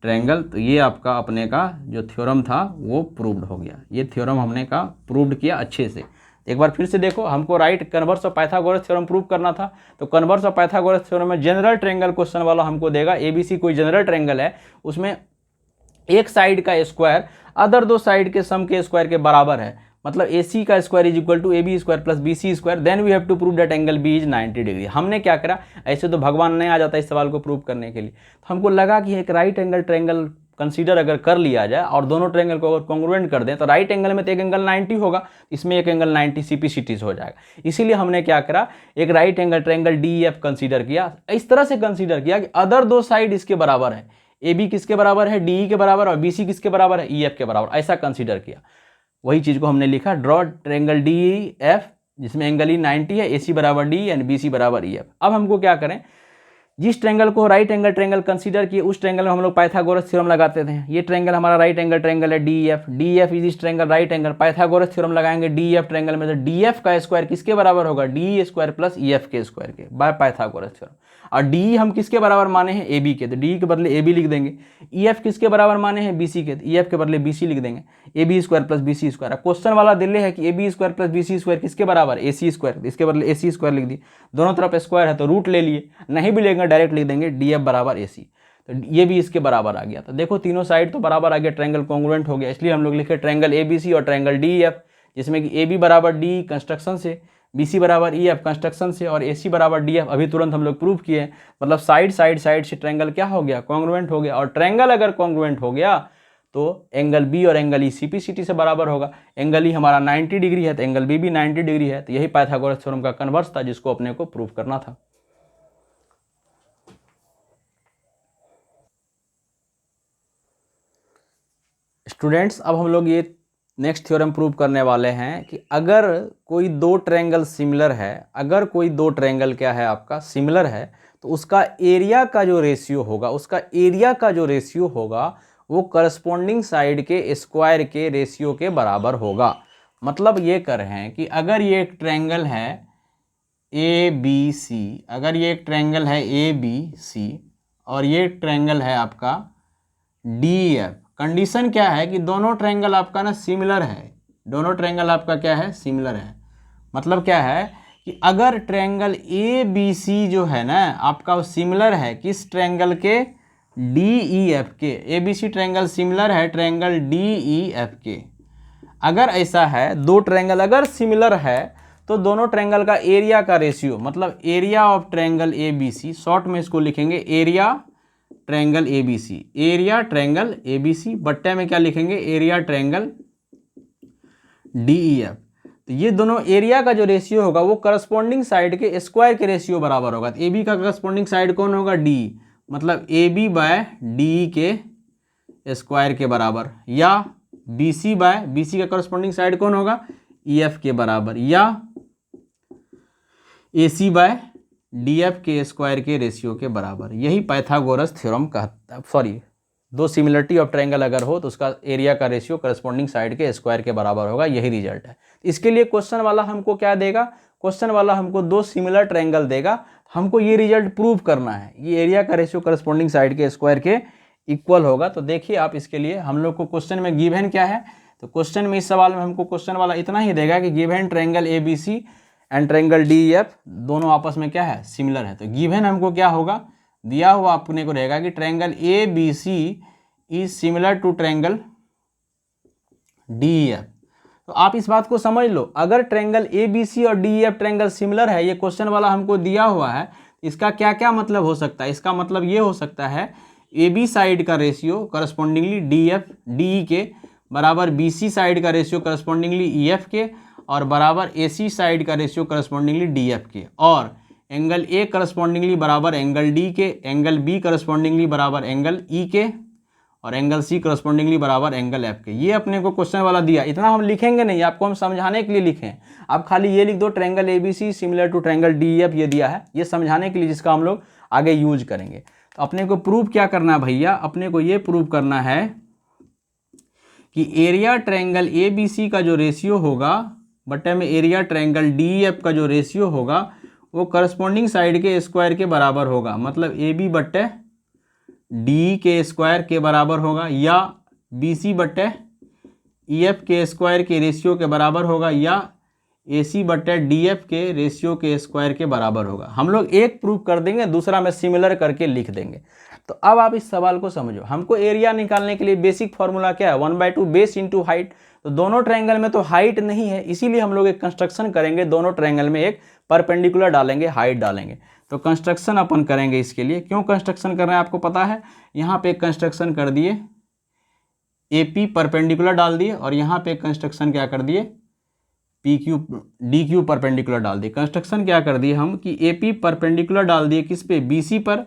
triangle. तो ये आपका अपने का जो थ्योरम था वो प्रूव्ड हो गया। ये थ्योरम हमने का प्रूव्ड किया अच्छे से। एक बार फिर से देखो, हमको right converse of Pythagoras theorem prove करना था। तो कन्वर्स ऑफ पाइथागोरस थ्योरम में जनरल ट्रायंगल क्वेश्चन वाला हमको देगा, ABC कोई जनरल ट्रायंगल है, उसमें एक साइड का स्क्वायर अदर दो साइड के सम के स्क्वायर के बराबर है, मतलब AC का square is equal to AB square plus BC square, then we have to prove that angle B is 90 degree. हमने क्या करा, ऐसे तो भगवान नहीं आ जाता इस सवाल को प्रूव करने के लिए। तो हमको लगा कि एक राइट एंगल ट्रायंगल कंसीडर अगर कर लिया जाए और दोनों ट्रायंगल को अगर कॉन्ग्रुएंट कर दें, तो राइट एंगल में तो एक एंगल 90 होगा, इसमें एक एंगल 90 CPCT हो जाएगा। इसीलिए हमने क्या करा, एक right angle triangle DEF consider किया। इस तरह से कंसीडर किया कि अदर दो साइड इसके बराबर है, ए बी किसके बराबर है, डी ई के बराबर, और बी सी किसके बराबर है, ई एफ के बराबर, ऐसा कंसीडर किया। वही चीज़ को हमने लिखा, draw triangle D E F जिसमें एंगल ई 90 है, ए सी बराबर डी एंड बी सी बराबर ई एफ। अब हमको क्या करें, जिस ट्रायंगल को राइट एंगल ट्रायंगल कंसीडर किए उस ट्रायंगल में हम लोग पाइथागोरस थ्योरम लगाते थे। ये ट्रायंगल हमारा राइट एंगल ट्रायंगल है डी एफ इज इस triangle right angle, Pythagoras theorem लगाएंगे डी एफ ट्रायंगल में, तो डी एफ का स्क्वायर किसके बराबर होगा, डी स्क्वायर प्लस ई एफ के स्क्वायर के, बाय पाइथागोरस थ्योरम। और डी हम किसके बराबर माने हैं, ए बी के, तो डी के बदले ए बी लिख देंगे। ई एफ किसके बराबर माने हैं, बी सी के, तो ई एफ के बदले बी सी लिख देंगे। A B square plus B C square. Question वाला दिले है कि A B square plus B C square किसके बराबर, ए सी स्क्वायर, इसके बदले ए सी स्क्वायर लिख दिए। दोनों तरफ स्क्वायर है तो रूट ले लिए, नहीं भी लेंगे डायरेक्ट लिख देंगे डी एफ बराबर ए सी, तो ये भी इसके बराबर आ गया। तो देखो तीनों साइड तो बराबर आ गया, ट्रायंगल कॉन्ग्रुएंट हो गया, इसलिए हम लोग लिखे ट्रायंगल ए बी सी और ट्रायंगल डी एफ, जिसमें कि ए बी बराबर डी कंस्ट्रक्शन से, बी सी बराबर ई एफ कंस्ट्रक्शन से, और ए सी बराबर डी एफ अभी तुरंत हम लोग प्रूव किए। मतलब साइड से ट्रायंगल क्या हो गया, कॉन्ग्रुएंट हो गया। और ट्रायंगल अगर कॉन्ग्रुएंट हो गया तो एंगल बी और एंगल ई सीपी से बराबर होगा। एंगल ई हमारा 90 डिग्री है तो एंगल बी भी 90 डिग्री है, तो यही पाइथागोरस थ्योरम का कन्वर्स था जिसको अपने को प्रूव करना था। स्टूडेंट्स, अब हम लोग ये नेक्स्ट थ्योरम प्रूव करने वाले हैं कि अगर कोई दो ट्रायंगल सिमिलर है, अगर कोई दो ट्रायंगल क्या है आपका सिमिलर है, तो उसका एरिया का जो रेशियो होगा वो करस्पॉन्डिंग साइड के स्क्वायर के रेशियो के बराबर होगा। मतलब ये कर रहे हैं कि अगर ये एक ट्रायंगल है ए बी सी, अगर ये एक ट्रायंगल है ए बी सी और ये ट्रायंगल है आपका डी एफ, कंडीशन क्या है कि दोनों ट्रायंगल आपका ना सिमिलर है, दोनों ट्रायंगल आपका क्या है, सिमिलर है। मतलब क्या है कि अगर ट्रायंगल ए बी सी जो है ना आपका सिमिलर है किस ट्रायंगल के, डी ई एफ के, A B C triangle similar है ट्रायंगल डी ई एफ के। अगर ऐसा है, दो ट्रायंगल अगर सिमिलर है तो दोनों ट्रायंगल का एरिया का रेशियो, मतलब area of triangle A B C, short में इसको लिखेंगे area triangle A B C, area triangle A B C, बट्टे में क्या लिखेंगे, area triangle D E F. तो ये दोनों एरिया का जो रेशियो होगा वो करस्पॉन्डिंग साइड के स्क्वायर के रेशियो बराबर होगा। तो ए बी का करस्पॉन्डिंग साइड कौन होगा, डी, मतलब ए बी बाय डी के स्क्वायर के बराबर, या B C bye B C का करस्पॉन्डिंग साइड कौन होगा, ई एफ के बराबर, या ए सी बाय डी एफ के स्क्वायर के रेशियो के बराबर। यही पाइथागोरस थ्योरम कहता है। सॉरी, दो सिमिलरिटी ऑफ ट्रायंगल अगर हो तो उसका एरिया का रेशियो करस्पॉन्डिंग साइड के स्क्वायर के बराबर होगा, यही रिजल्ट है। इसके लिए क्वेश्चन वाला हमको क्या देगा, क्वेश्चन वाला हमको दो सिमिलर ट्रायंगल देगा, हमको ये रिजल्ट प्रूव करना है, ये एरिया का रेशियो करस्पॉन्डिंग साइड के स्क्वायर के इक्वल होगा। तो देखिए आप इसके लिए हम लोग को क्वेश्चन में गिवन क्या है, तो क्वेश्चन में इस सवाल में हमको क्वेश्चन वाला इतना ही देगा कि given triangle A B C and triangle D F दोनों आपस में क्या है, सिमिलर है। तो गिवन हमको क्या होगा, दिया हुआ अपने को रहेगा कि triangle A B C is similar to triangle D F. तो आप इस बात को समझ लो, अगर ट्रायंगल ए बी सी और डी एफ ट्रायंगल सिमिलर है, ये क्वेश्चन वाला हमको दिया हुआ है, इसका क्या क्या मतलब हो सकता है। इसका मतलब ये हो सकता है ए बी साइड का ratio correspondingly D F D E के बराबर बी सी साइड का रेशियो करस्पॉन्डिंगली ई एफ के, और बराबर ए सी साइड का रेशियो करस्पॉन्डिंगली डी एफ के, और एंगल ए करस्पॉन्डिंगली बराबर एंगल डी के, एंगल बी करस्पॉन्डिंगली बराबर एंगल ई के, और एंगल सी करस्पॉन्डिंगली बराबर एंगल एफ के। ये अपने को क्वेश्चन वाला दिया, इतना हम लिखेंगे नहीं, आपको हम समझाने के लिए लिखें। आप खाली ये लिख दो triangle A B C similar to triangle D F, ये दिया है, ये समझाने के लिए जिसका हम लोग आगे यूज करेंगे। तो अपने को प्रूव क्या करना है भैया, अपने को ये प्रूव करना है कि area triangle A B C का जो रेशियो होगा बट्टे में एरिया ट्रायंगल डी एफ का जो रेशियो होगा वो करस्पॉन्डिंग साइड के स्क्वायर के बराबर होगा। मतलब ए बी बट्टे डी के स्क्वायर के बराबर होगा, या बी सी बट्टे ई एफ के स्क्वायर के रेशियो के बराबर होगा, या ए सी बट्टे डी एफ के रेशियो के स्क्वायर के बराबर होगा। हम लोग एक प्रूव कर देंगे, दूसरा में सिमिलर करके लिख देंगे। तो अब आप इस सवाल को समझो, हमको एरिया निकालने के लिए बेसिक फॉर्मूला क्या है, 1/2 बेस इंटू हाइट। तो दोनों ट्रायंगल में तो हाइट नहीं है, इसीलिए हम लोग एक कंस्ट्रक्शन करेंगे, दोनों ट्रायंगल में एक परपेंडिकुलर डालेंगे, हाइट डालेंगे। तो कंस्ट्रक्शन अपन करेंगे इसके लिए, क्यों कंस्ट्रक्शन कर रहे हैं आपको पता है, यहाँ पे कंस्ट्रक्शन कर दिए ए पी परपेंडिकुलर डाल दिए, और यहाँ पे कंस्ट्रक्शन क्या कर दिए P Q D Q perpendicular डाल दिए। कंस्ट्रक्शन क्या कर दिए हम कि ए पी परपेंडिकुलर डाल दिए किस पे, बी सी पर,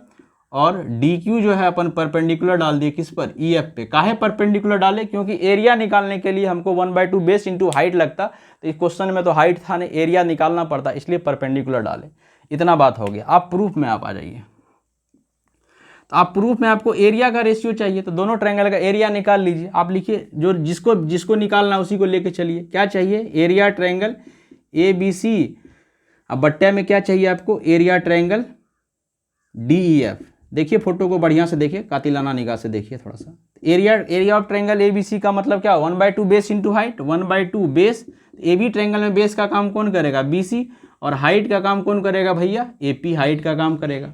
और डी क्यू जो है अपन परपेंडिकुलर डाल दिए किस पर, ई एफ पे। काहे परपेंडिकुलर डाले, क्योंकि एरिया निकालने के लिए हमको 1/2 बेस इंटू हाइट लगता, तो इस क्वेश्चन में तो हाइट था नहीं, एरिया निकालना पड़ता, इसलिए परपेंडिकुलर डाले। इतना बात हो गया। आप प्रूफ में आप आ जाइए। तो आप प्रूफ में आपको एरिया का रेशियो चाहिए, तो दोनों ट्रायंगल का एरिया निकाल लीजिए। आप लिखिए, जो जिसको निकालना उसी को लेके चलिए। क्या चाहिए, area triangle A B C. अब बट्टे में क्या चाहिए आपको, area triangle D E F. देखिए फोटो को बढ़िया से देखिए, कातिलाना निगाह से देखिए थोड़ा सा। Area of triangle A B C का मतलब क्या, 1/2 base into height, 1/2 base. A B triangle में बेस का काम कौन करेगा, बी सी, और हाइट का काम कौन करेगा भैया, ए पी, हाइट का काम करेगा।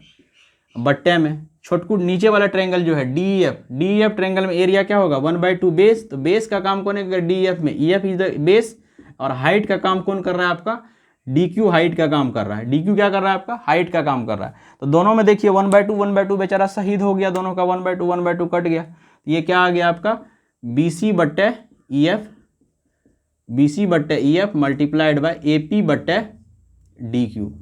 बट्टे में छोटकू नीचे वाला ट्रायंगल जो है डी ई एफ ट्रायंगल में एरिया क्या होगा, 1/2 बेस, तो बेस का काम कौन करेगा डी एफ में, E F is the base, और हाइट का काम कौन कर रहा है आपका, डी क्यू हाइट का काम कर रहा है। डी क्यू क्या कर रहा है आपका, हाइट का काम कर रहा है। तो दोनों में देखिए 1/2 बेचारा शहीद हो गया, दोनों का 1/2 कट गया। ये क्या आ गया आपका, बी सी बट्टे ई एफ, बी सी बट्टे E F multiplied by A P बट्टे डी क्यू।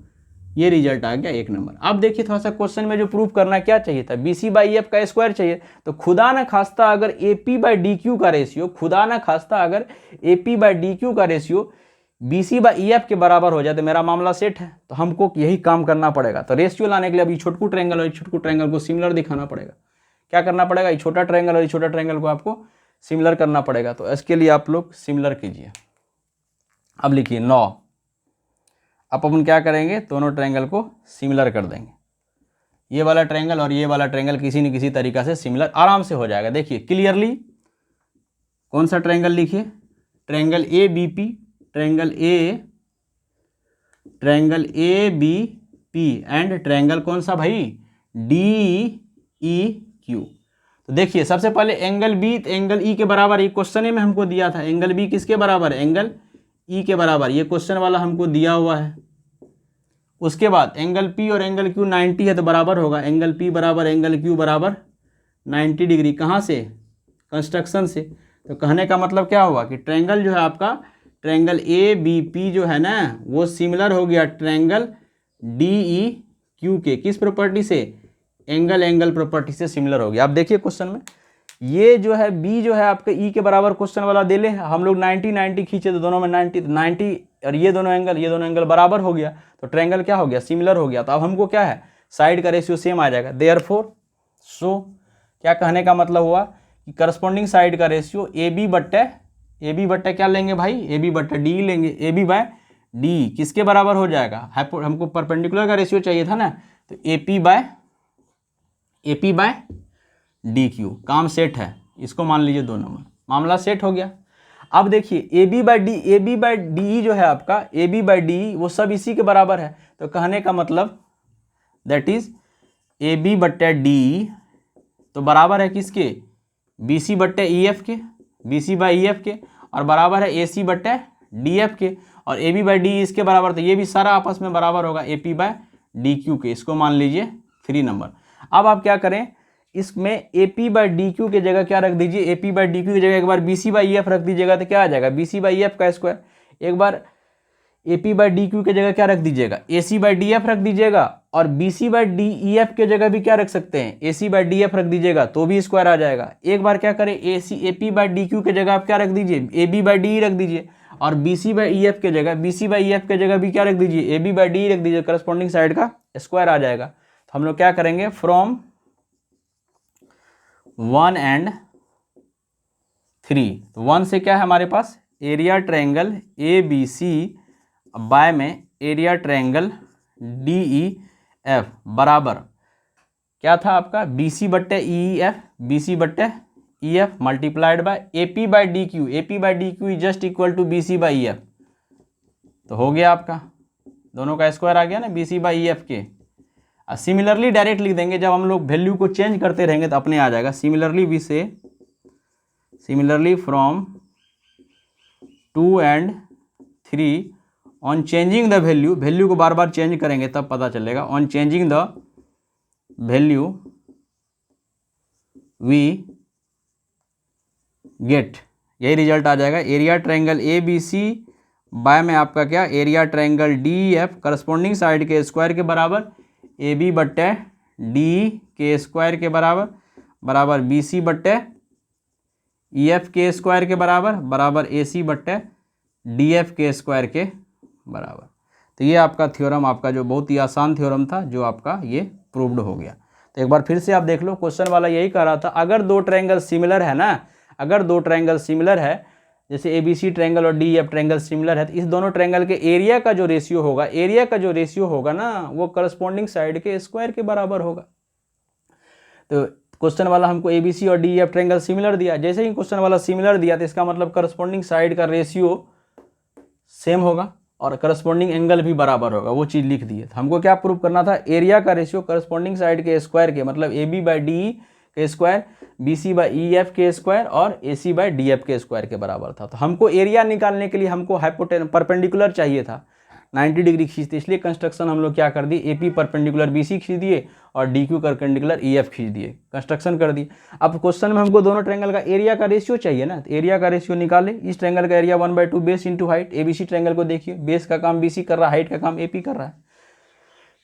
ये रिजल्ट आ गया 1 नंबर। अब देखिए थोड़ा सा क्वेश्चन में जो प्रूफ करना क्या चाहिए था, बी सी बाई एफ का स्क्वायर चाहिए। तो खुदा न खास्ता अगर A P by D Q का रेशियो, खुदा न खास्ता अगर A P by D Q का ratio B C by E F के बराबर हो जाए तो मेरा मामला सेट है। तो हमको यही काम करना पड़ेगा। तो रेशियो लाने के लिए अभी छोटकू ट्रायंगल और छोटकू ट्रायंगल को सिमिलर दिखाना पड़ेगा। क्या करना पड़ेगा, ये छोटा ट्रायंगल और ये छोटा ट्रायंगल को आपको सिमिलर करना पड़ेगा। तो इसके लिए आप लोग सिमिलर कीजिए। अब लिखिए 9। अब अपन क्या करेंगे, दोनों ट्रायंगल को सिमिलर कर देंगे। ये वाला ट्रायंगल और ये वाला ट्रायंगल किसी न किसी तरीका से सिमिलर आराम से हो जाएगा। देखिए क्लियरली कौन सा ट्रायंगल लिखिए, triangle A B P, triangle A B P and triangle कौन सा भाई, डी ई क्यू। तो देखिए सबसे पहले एंगल बी एंगल ई के बराबर, ये क्वेश्चन में हमको दिया था, एंगल बी किसके बराबर है, एंगल ई के बराबर, ये क्वेश्चन वाला हमको दिया हुआ है। उसके बाद एंगल पी और एंगल क्यू 90 है तो बराबर होगा, एंगल पी बराबर एंगल क्यू बराबर 90 डिग्री। कहाँ से, कंस्ट्रक्शन से। तो कहने का मतलब क्या हुआ कि ट्रायंगल जो है आपका, ट्रायंगल ए बी पी जो है ना, वो सिमिलर हो गया ट्रायंगल डी ई क्यू के किस प्रॉपर्टी से, एंगल प्रॉपर्टी से सिमिलर हो गया। अब देखिए क्वेश्चन में ये जो है बी जो है आपके ई के बराबर क्वेश्चन वाला दे ले, हम लोग 90 खींचे तो दोनों में 90 और ये दोनों एंगल बराबर हो गया, तो ट्रायंगल क्या हो गया, सिमिलर हो गया। तो अब हमको क्या है, साइड का रेशियो सेम आ जाएगा। देयरफॉर सो क्या कहने का मतलब हुआ कि करस्पॉन्डिंग साइड का रेशियो ए बी बट्टे क्या लेंगे भाई, ए बी बट्टे डी लेंगे। ए बी बाय डी किसके बराबर हो जाएगा, हमको परपेंडिकुलर का रेशियो चाहिए था ना, तो A P by D Q. काम सेट है, इसको मान लीजिए 2 नंबर, मामला सेट हो गया। अब देखिए ए बी बाई डी जो है आपका, ए बी बाई डी वो सब इसी के बराबर है। तो कहने का मतलब दैट इज ए बी बट्टे डी तो बराबर है किसके, बी सी बट्टे ई एफ के, B C by E F के, और बराबर है ए सी बट्टे डी एफ के, और ए बी बाई डी इसके बराबर, तो ये भी सारा आपस में बराबर होगा A P by D Q के। इसको मान लीजिए 3 नंबर। अब आप क्या करें, इसमें A P by D Q की जगह क्या रख दीजिए, A P by D Q की जगह एक बार B C by E F रख दीजिएगा तो क्या आ जाएगा, B C by E F का स्क्वायर। एक बार A P by D Q की जगह क्या रख दीजिएगा, A C by D F रख दीजिएगा, और B C by D E F की जगह भी क्या रख सकते हैं, ए सी बाई डी एफ रख दीजिएगा तो भी स्क्वायर आ जाएगा। एक बार क्या करें, ए पी बाई डी क्यू की जगह आप क्या रख दीजिए, ए बी बाई डी रख दीजिए, और B C by E F की जगह B C by E F की जगह भी क्या रख दीजिए, ए बी बाई डी रख दीजिए, करस्पॉन्डिंग साइड का स्क्वायर आ जाएगा। तो हम लोग क्या करेंगे, फ्रॉम 1 and 3, तो 1 से क्या है हमारे पास, area triangle A B C by में area triangle D E F बराबर क्या था आपका, बी सी बट्टे ई एफ, बी सी बट्टे E F multiplied by A P by D Q, A P by D Q is just equal to B C by E F. तो हो गया आपका, दोनों का स्क्वायर आ गया ना B C by E F के। सिमिलरली डायरेक्ट लिख देंगे, जब हम लोग वैल्यू को चेंज करते रहेंगे तो अपने आ जाएगा। सिमिलरली वी से, similarly from 2 and 3 on changing the value को बार बार चेंज करेंगे तब पता चलेगा। On changing the value we get, यही रिजल्ट आ जाएगा। Area triangle A B C by में आपका क्या, area triangle D F corresponding side के स्क्वायर के बराबर ए बी बट्टे डी के स्क्वायर के बराबर बी सी बट्टे ई एफ के स्क्वायर के बराबर ए सी बट्टे डी एफ के स्क्वायर के बराबर। तो ये आपका थ्योरम, आपका जो बहुत ही आसान थ्योरम था, जो आपका ये प्रूव्ड हो गया। तो एक बार फिर से आप देख लो, क्वेश्चन वाला यही कह रहा था, अगर दो ट्रायंगल सिमिलर है ना, अगर दो ट्रायंगल सिमिलर है, जैसे ए बी सी ट्रायंगल और डी एफ ट्रायंगल सिमिलर है, तो इस दोनों ट्रायंगल के एरिया का जो रेशियो होगा, ना वो करस्पॉन्डिंग साइड के स्क्वायर के बराबर होगा। तो क्वेश्चन वाला हमको ए बी सी और डी एफ ट्रायंगल सिमिलर दिया, जैसे ही क्वेश्चन वाला सिमिलर दिया तो इसका मतलब करस्पॉन्डिंग साइड का रेशियो सेम होगा और करस्पॉन्डिंग एंगल भी बराबर होगा, वो चीज़ लिख दी है। हमको क्या प्रूव करना था, एरिया का रेशियो करस्पॉन्डिंग साइड के स्क्वायर के, मतलब ए बी बाई डी के square, B C by E F के स्क्वायर और A C by D F के स्क्वायर के बराबर था। तो हमको एरिया निकालने के लिए हमको हाइपोटेनस परपेंडिकुलर चाहिए था, 90 डिग्री खींचते, इसलिए कंस्ट्रक्शन हम लोग क्या कर दिए, A P perpendicular B C खींच दिए और D Q perpendicular E F खींच दिए, कंस्ट्रक्शन कर दिए। अब क्वेश्चन में हमको दोनों ट्रायंगल का एरिया का रेशियो चाहिए ना, तो एरिया का रेशियो निकाले। इस ट्रायंगल का area 1/2 base into height, A B C triangle को देखिए, बेस का काम बी सी कर रहा है, हाइट का काम ए पी कर रहा है।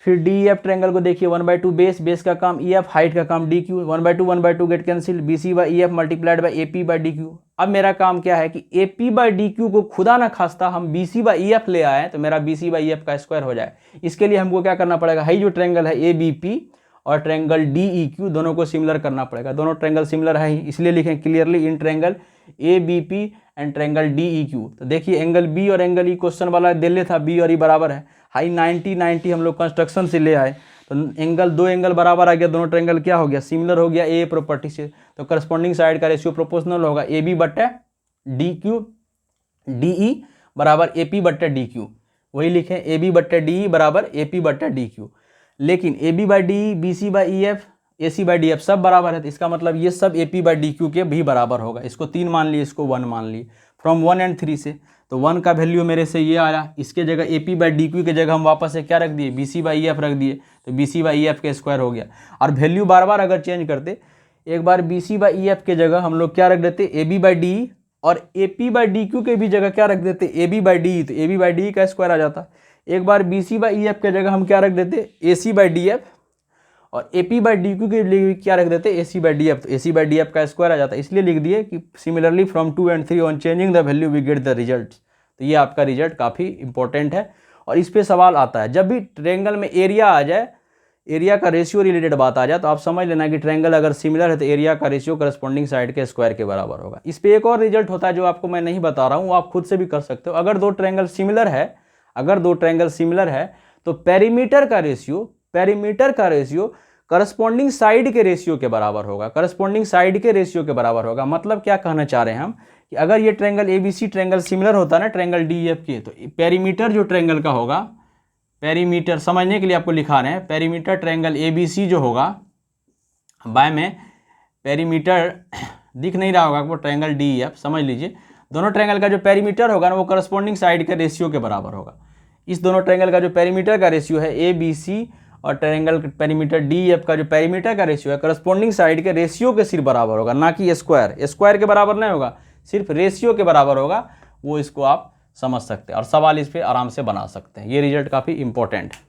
फिर डी एफ ट्रायंगल को देखिए, 1/2 बेस का काम ई एफ, हाइट का काम D Q, 1/2 get cancel, B C by E F multiplied by A P by D Q. अब मेरा काम क्या है कि A P by D Q को खुदा ना खास्ता हम B C by E F ले आए, तो मेरा B C by E F का स्क्वायर हो जाए। इसके लिए हमको क्या करना पड़ेगा, हाई जो ट्रायंगल है ए बी पी और ट्रायंगल डी ई क्यू, दोनों को सिमिलर करना पड़ेगा। दोनों ट्रायंगल सिमिलर है ही, इसलिए लिखें clearly in triangle A B P and triangle D E Q. तो देखिए एंगल बी और एंगल ई क्वेश्चन वाला दिले था, बी और ई बराबर है, हाई 90 हम लोग कंस्ट्रक्शन से ले आए, तो एंगल दो एंगल बराबर आ गया, दोनों ट्रायंगल क्या हो गया, सिमिलर हो गया ए प्रॉपर्टी से। तो करस्पॉन्डिंग साइड का रेशियो प्रोपोर्शनल होगा, ए बी बट्टे डी क्यू डी ई बराबर ए पी बट्टे डी क्यू, वही लिखें ए बी बट्टे डी ई बराबर ए पी बट्टे डी क्यू। लेकिन A B by D, B C by E F, A C by D F सब बराबर है, तो इसका मतलब ये सब A P by D Q के भी बराबर होगा। इसको 3 मान लिए, इसको 1 मान लिए, फ्रॉम 1 एंड 3 से। तो 1 का वैल्यू मेरे से ये आया, इसके जगह A P by D Q के जगह हम वापस से क्या रख दिए, B C by E F रख दिए, तो B C by E F के स्क्वायर हो गया। और वैल्यू बार बार अगर चेंज करते, एक बार B C by E F के जगह हम लोग क्या रख देते, ए बी बाई डी, और A P by D Q के भी जगह क्या रख देते, ए बी बाई डी, तो ए बी बाई डी का स्क्वायर आ जाता। एक बार B C by E F के जगह हम क्या रख देते, A C by D F, और A P by D Q के लिए क्या रख देते, A C by D F, तो A C by D F का स्क्वायर आ जाता है। इसलिए लिख दिए कि similarly from 2 and 3 on changing the value we get the result. तो ये आपका रिजल्ट काफ़ी इंपॉर्टेंट है और इस पे सवाल आता है। जब भी ट्रायंगल में एरिया आ जाए, एरिया का रेशियो रिलेटेड बात आ जाए, तो आप समझ लेना कि ट्रायंगल अगर सिमिलर है तो एरिया का रेशियो करस्पॉन्डिंग साइड के स्क्वायर के बराबर होगा। इस पे एक और रिजल्ट होता है जो आपको मैं नहीं बता रहा हूँ, वो आप खुद से भी कर सकते हो। अगर दो ट्रायंगल सिमिलर है, तो पेरीमीटर का रेशियो करस्पॉन्डिंग साइड के रेशियो के बराबर होगा। मतलब क्या कहना चाह रहे हैं हम कि अगर ये triangle A B C triangle similar होता है ना ट्रायंगल डी एफ के, तो पेरीमीटर जो ट्रायंगल का होगा, पेरीमीटर समझने के लिए आपको लिखा रहे हैं, perimeter triangle A B C जो होगा, बाय में पेरीमीटर दिख नहीं रहा होगा आपको, ट्रायंगल डी एफ समझ लीजिए, दोनों ट्रायंगल का जो पेरीमीटर होगा ना वो करस्पॉन्डिंग साइड के रेशियो के बराबर होगा। इस दोनों ट्रायंगल का जो पेरीमीटर का रेशियो है ए बी सी और ट्रायंगल पेरीमीटर डी एफ का जो पेरीमीटर का रेशियो है करस्पॉन्डिंग साइड के रेशियो के सिर्फ बराबर होगा, ना कि स्क्वायर के बराबर नहीं होगा, सिर्फ रेशियो के बराबर होगा। वो इसको आप समझ सकते हैं और सवाल इस पर आराम से बना सकते हैं। ये रिजल्ट काफ़ी इंपॉर्टेंट है।